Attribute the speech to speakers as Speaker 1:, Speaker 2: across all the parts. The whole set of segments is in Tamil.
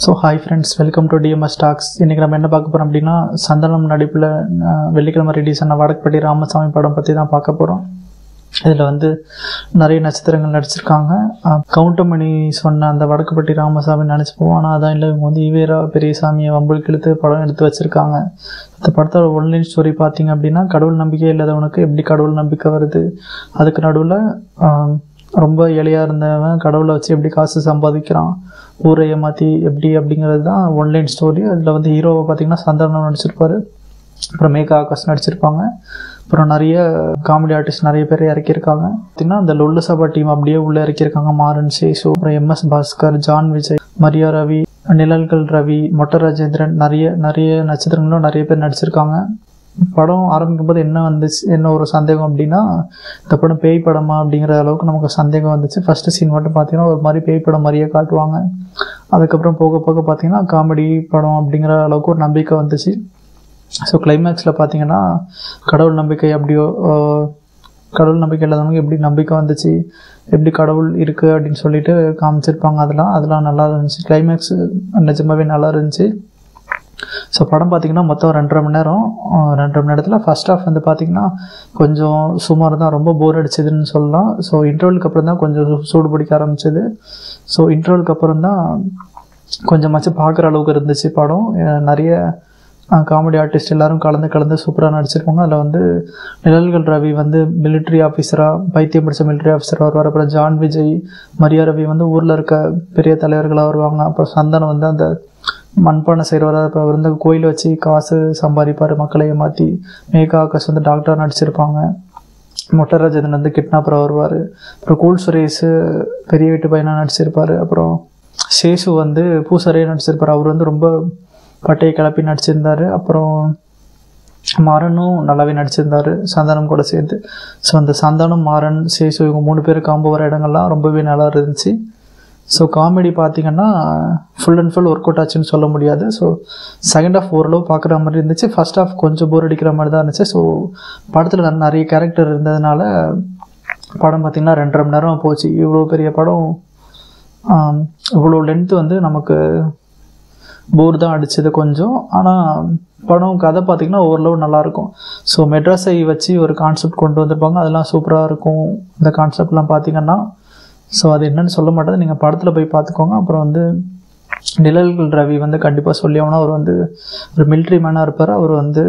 Speaker 1: So hi friends, welcome to TMS talks. இன்றைக்கி நம்ம என்ன பார்க்க போகிறோம் அப்படின்னா, சந்தனம் நடிப்பில் வெள்ளிக்கிழமை ரிலீஸ் ஆன வடக்குப்பட்டி ராமசாமி படம் பற்றி தான் பார்க்க போகிறோம். இதில் வந்து நிறைய நட்சத்திரங்கள் நடிச்சிருக்காங்க. கவுண்டமணி சொன்ன அந்த வடக்குப்பட்டி ராமசாமி நினச்சி போவோம், ஆனால் அதான் இல்லை, இவங்க வந்து ஈவேரா பெரியசாமியை வம்புக்கு இழுத்து படம் எடுத்து வச்சுருக்காங்க. இந்த படத்தோட ஒன்லைன் ஸ்டோரி பார்த்திங்க அப்படின்னா, கடவுள் நம்பிக்கை இல்லாதவனுக்கு எப்படி கடவுள் நம்பிக்கை வருது, அதுக்கு நடுவில் ரொம்ப ஏழையாக இருந்தவன் கடவுளை வச்சு எப்படி காசு சம்பாதிக்கிறான், ஊரை ஏமாற்றி எப்படி அப்படிங்கிறது தான் ஒன்லைன் ஸ்டோரி. அதில் வந்து ஹீரோவை பார்த்திங்கன்னா சந்தனம் நடிச்சிருப்பார், அப்புறம் மேகா ஆகாஷ் நடிச்சிருப்பாங்க, அப்புறம் நிறைய காமெடி ஆர்டிஸ்ட் நிறைய பேர் இறக்கியிருக்காங்க. பார்த்திங்கன்னா அந்த லொல்லு சபா டீம் அப்படியே உள்ளே இறக்கியிருக்காங்க. மாறன், சேஷு, அப்புறம் எம்எஸ் பாஸ்கர், ஜான் விஜய், மரியா ரவி, நிழல்கள் ரவி, மொட்டை ராஜேந்திரன், நிறைய நட்சத்திரங்களும் நிறைய பேர் நடிச்சிருக்காங்க. படம் ஆரம்பிக்கும் போது என்ன ஒரு சந்தேகம் அப்படின்னா, இந்த படம் பேய் படமா அப்படிங்கிற அளவுக்கு நமக்கு சந்தேகம் வந்துச்சு. ஃபர்ஸ்ட் சீன் மட்டும் பார்த்தீங்கன்னா ஒரு மாதிரி பேய் படம் மாதிரியே காட்டுவாங்க. அதுக்கப்புறம் போக போக பார்த்தீங்கன்னா காமெடி படம் அப்படிங்கிற அளவுக்கு ஒரு நம்பிக்கை வந்துச்சு. ஸோ கிளைமேக்ஸில் பார்த்தீங்கன்னா கடவுள் நம்பிக்கை கடவுள் நம்பிக்கை இல்லாதவங்க எப்படி நம்பிக்கை வந்துச்சு, எப்படி கடவுள் இருக்குது அப்படின்னு சொல்லிட்டு காமிச்சிருப்பாங்க. அதெல்லாம் நல்லா இருந்துச்சு. கிளைமேக்ஸ் நிஜமாவே நல்லா இருந்துச்சு. ஸோ படம் பார்த்திங்கன்னா மொத்தம் 2.5 மணி நேரம். 2.5 மணி நேரத்தில் ஃபர்ஸ்ட் ஹாஃப் வந்து பார்த்திங்கன்னா கொஞ்சம் சுமார் தான், ரொம்ப போர் அடிச்சதுன்னு சொல்லலாம். ஸோ இன்டர்வலுக்கு அப்புறம் தான் கொஞ்சம் சூடு பிடிக்க ஆரம்பிச்சது. ஸோ இன்டர்வலுக்கு அப்புறம் தான் கொஞ்சமாச்சும் பார்க்குற அளவுக்கு இருந்துச்சு படம். நிறைய காமெடி ஆர்டிஸ்ட் எல்லோரும் கலந்து சூப்பராக நடிச்சிருப்பாங்க. அதில் வந்து நிழல்கள் ரவி வந்து மிலிட்ரி ஆஃபீஸராக, பைத்தியம் பிடிச்ச மிலிட்ரி ஆஃபீஸராக வருவார். அப்புறம் ஜான் விஜய், மரியா ரவி வந்து ஊரில் இருக்க பெரிய தலைவர்களாக வருவாங்க. அப்புறம் சந்தனம் வந்து அந்த மண்பானை செய்கிறவரை, இப்போ வந்து கோயிலை வச்சு காசு சம்பாதிப்பார், மக்களை ஏமாற்றி. மேகா ஆகாஷ் வந்து டாக்டராக நடிச்சிருப்பாங்க. மொட்டை ராஜேந்திரன் வந்து கிட்னாப்பராக வருவார். அப்புறம் கூல் சுரேஷ் பெரிய வீட்டு பையனாக நடிச்சிருப்பார். அப்புறம் சேஷு வந்து பூசாரியாக நடிச்சிருப்பார், அவர் வந்து ரொம்ப பட்டையை கிளப்பி நடிச்சிருந்தார். அப்புறம் மாறனும் நல்லாவே நடிச்சிருந்தார் சந்தானம் கூட சேர்த்து. ஸோ அந்த சந்தானம், மாறன், சேஷு இவங்க 3 பேர் காம்போ வர இடங்கள்லாம் ரொம்பவே நல்லா இருந்துச்சு. ஸோ காமெடி பார்த்திங்கன்னா full and full work out ஆச்சுன்னு சொல்ல முடியாது. ஸோ செகண்ட் ஹாஃப் ஓரளவு பார்க்குற மாதிரி இருந்துச்சு. ஃபர்ஸ்ட் ஹாஃப் கொஞ்சம் போர் அடிக்கிற மாதிரி தான் இருந்துச்சு. ஸோ படத்தில் நிறைய கேரக்டர் இருந்ததுனால படம் பார்த்திங்கன்னா 2.5 மணி நேரம் போச்சு. இவ்வளோ பெரிய படம், இவ்வளோ லென்த்து வந்து நமக்கு போர் தான் அடிச்சது கொஞ்சம். ஆனால் படம் கதை பார்த்திங்கன்னா ஓரளவு நல்லாயிருக்கும். ஸோ மெட்ராஸை வச்சு ஒரு கான்செப்ட் கொண்டு வந்திருப்பாங்க, அதெல்லாம் சூப்பராக இருக்கும். இந்த கான்செப்ட்லாம் பார்த்திங்கன்னா ஸோ அது என்னன்னு சொல்ல மாட்டேது, நீங்கள் படத்தில் போய் பார்த்துக்கோங்க. அப்புறம் வந்து நிழல்கள் ரவி வந்து கண்டிப்பாக சொல்லி ஆகணும். அவர் வந்து ஒரு மிலிட்ரி மேனாக இருப்பார். அவர் வந்து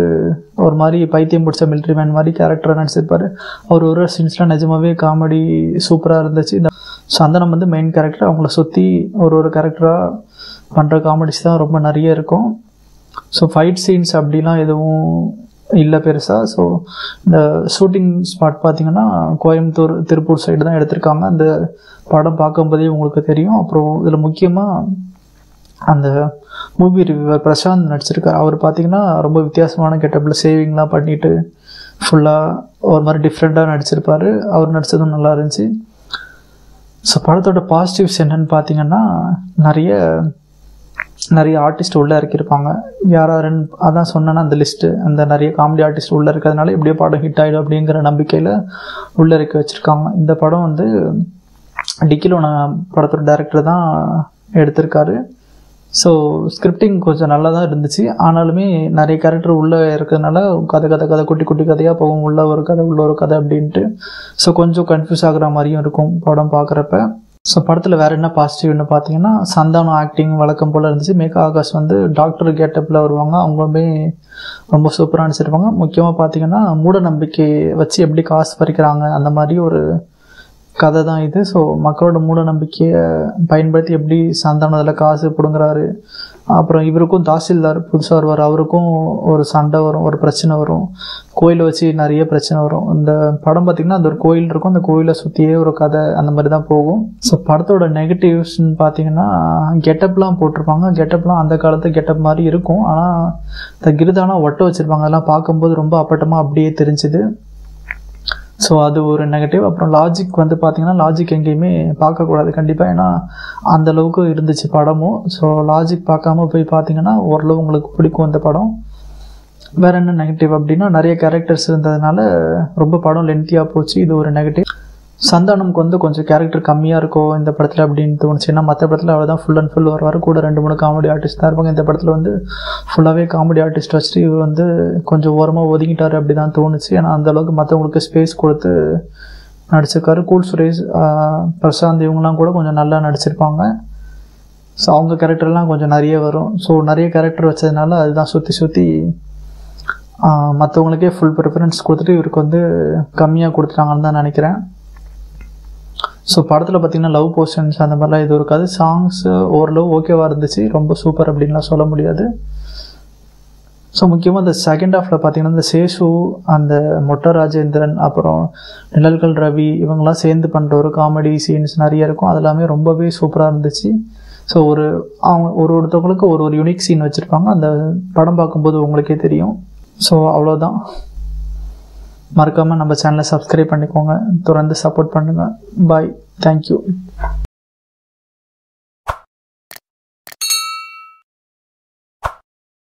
Speaker 1: ஒரு மாதிரி பைத்தியம் பிடிச்ச மிலிட்ரி மேன் மாதிரி கேரக்டராக நடிச்சிருப்பார். அவர் ஒரு சீன்ஸ்லாம் நிஜமாகவே காமெடி சூப்பராக இருந்துச்சு. இந்த சந்தனம் வந்து மெயின் கேரக்டர், அவங்கள சுற்றி ஒரு கேரக்டராக பண்ணுற காமெடிஸ் தான் ரொம்ப நிறைய இருக்கும். ஸோ ஃபைட் சீன்ஸ் அப்படிலாம் எதுவும் இல்லை பெருசாக. ஸோ இந்த ஷூட்டிங் ஸ்பாட் பார்த்திங்கன்னா கோயம்புத்தூர், திருப்பூர் சைடு தான் எடுத்திருக்காங்க. அந்த படம் பார்க்கும்போதே உங்களுக்கு தெரியும். அப்புறம் இதில் முக்கியமாக அந்த மூவி ரிவ்யூவர் பிரசாந்த் நடிச்சிருக்கார். அவர் பார்த்திங்கன்னா ரொம்ப வித்தியாசமான கெட்டப்பில் சேவிங்லாம் பண்ணிவிட்டு ஃபுல்லாக ஒரு மாதிரி டிஃப்ரெண்ட்டாக நடிச்சிருப்பார். அவர் நடித்ததும் நல்லா இருந்துச்சு. ஸோ படத்தோட பாசிட்டிவ்ஸ் என்னென்னு பார்த்திங்கன்னா, நிறைய ஆர்டிஸ்ட் உள்ளே இறக்கியிருப்பாங்க. யாராருன்னு அதான் சொன்னேன்னா அந்த லிஸ்ட்டு, அந்த நிறைய காமெடி ஆர்டிஸ்ட் உள்ளே இருக்கிறதுனால எப்படியோ படம் ஹிட் ஆகிடும் அப்படிங்கிற நம்பிக்கையில் உள்ளே இறக்கி வச்சுருக்காங்க. இந்த படம் வந்து டிக்கிலோன படத்தோட டைரக்டர் தான் எடுத்திருக்காரு. ஸோ ஸ்கிரிப்டிங் கொஞ்சம் நல்லா தான் இருந்துச்சு. ஆனாலுமே நிறைய கேரக்டர் உள்ளே இருக்கிறதுனால கதை குட்டி கதையாக போகும். உள்ள ஒரு கதை அப்படின்ட்டு. ஸோ கொஞ்சம் கன்ஃபியூஸ் ஆகுற மாதிரியும் இருக்கும் படம் பார்க்குறப்ப. ஸோ படத்தில் வேறு என்ன பாசிட்டிவ்னு பார்த்தீங்கன்னா, சந்தானம் ஆக்டிங் வழக்கம் போல் இருந்துச்சு. மேகா ஆகாஷ் வந்து டாக்டர் கெட்டப்பில் வருவாங்க, அவங்களுமே ரொம்ப சூப்பராக நடிச்சிருப்பாங்க. முக்கியமாக பார்த்தீங்கன்னா மூட நம்பிக்கை வச்சு எப்படி காசு பறிக்கிறாங்க அந்த மாதிரி ஒரு கதை தான் இது. ஸோ மக்களோட மூட நம்பிக்கையை பயன்படுத்தி எப்படி சந்தானம் அதில் காசு பிடுங்குறாரு. அப்புறம் இவருக்கும் தாசில்தார் புதுசாக வருவார், அவருக்கும் ஒரு சண்டை வரும், ஒரு பிரச்சனை வரும், கோயிலை வச்சு நிறைய பிரச்சனை வரும். இந்த படம் பார்த்திங்கன்னா அந்த ஒரு கோயில் இருக்கும், அந்த கோயிலை சுற்றியே ஒரு கதை அந்த மாதிரி தான் போகும். ஸோ படத்தோட நெகட்டிவ்ஸ்ன்னு பார்த்திங்கன்னா, கெட்டப்லாம் போட்டிருப்பாங்க. கெட்டப்லாம் அந்த காலத்து கெட்டப் மாதிரி இருக்கும், ஆனால் இந்த கிருதானா ஒட்ட வச்சுருப்பாங்க. அதெல்லாம் பார்க்கும்போது ரொம்ப அப்பட்டமாக அப்படியே தெரிஞ்சுது. ஸோ அது ஒரு நெகட்டிவ். அப்புறம் லாஜிக் வந்து பார்த்திங்கன்னா, லாஜிக் எங்கேயுமே பார்க்கக்கூடாது கண்டிப்பாக, ஏன்னா அந்தளவுக்கு இருந்துச்சு படமும். ஸோ லாஜிக் பார்க்காம போய் பார்த்திங்கன்னா ஓரளவு உங்களுக்கு பிடிக்கும் இந்த படம். வேறு என்ன நெகட்டிவ் அப்படின்னா, நிறைய கேரக்டர்ஸ் இருந்ததுனால ரொம்ப படம் லென்த்தியாக போச்சு, இது ஒரு நெகட்டிவ். சந்தானம்க்கு வந்து கொஞ்சம் கேரக்டர் கம்மியாக இருக்கும் இந்த படத்தில் அப்படின்னு தோணுச்சு. ஏன்னா மற்ற படத்தில் அவள் தான் ஃபுல் அண்ட் ஃபுல் வருவார், கூட 2-3 காமெடி ஆர்டிஸ்ட் தான் இருப்பாங்க. இந்த படத்தில் வந்து ஃபுல்லாகவே காமெடி ஆர்டிஸ்ட் வச்சுட்டு இவர் வந்து கொஞ்சம் ஓரமாக ஒதுங்கிட்டார் அப்படி தான் தோணுச்சு. ஏன்னா அந்தளவுக்கு மற்றவங்களுக்கு ஸ்பேஸ் கொடுத்து நடிச்சிருக்காரு. கூல் சுரேஷ், பிரசாந்த் இவங்கெல்லாம் கூட கொஞ்சம் நல்லா நடிச்சிருப்பாங்க. ஸோ அவங்க கேரக்டர்லாம் கொஞ்சம் நிறைய வரும். ஸோ நிறைய கேரக்டர் வச்சதுனால அதுதான் சுற்றி மற்றவங்களுக்கே ஃபுல் ப்ரிஃபரன்ஸ் கொடுத்துட்டு இவருக்கு வந்து கம்மியாக கொடுத்துட்டாங்கன்னு தான் நினைக்கிறேன். ஸோ படத்தில் பார்த்திங்கன்னா லவ் போர்ஷன்ஸ் அந்த மாதிரிலாம் எதுவும் இருக்காது. சாங்ஸு ஓரளவு ஓகேவாக இருந்துச்சு, ரொம்ப சூப்பர் அப்படின்லாம் சொல்ல முடியாது. ஸோ முக்கியமாக இந்த செகண்ட் ஹாஃபில் பார்த்திங்கன்னா இந்த சேஷு, அந்த மொட்டை ராஜேந்திரன், அப்புறம் நிழல்கள் ரவி இவங்கெல்லாம் சேர்ந்து பண்ணுற ஒரு காமெடி சீன்ஸ் நிறைய இருக்கும். அதெல்லாமே ரொம்பவே சூப்பராக இருந்துச்சு. ஸோ ஒருத்தவங்களுக்கு ஒரு யூனிக் சீன் வச்சுருப்பாங்க, அந்த படம் பார்க்கும்போது உங்களுக்கே தெரியும். ஸோ அவ்வளோதான். மறக்காமல் நம்ம சேனலை சப்ஸ்கிரைப் பண்ணிக்கோங்க, தொடர்ந்து சப்போர்ட் பண்ணுங்கள். பாய், தேங்க்யூ.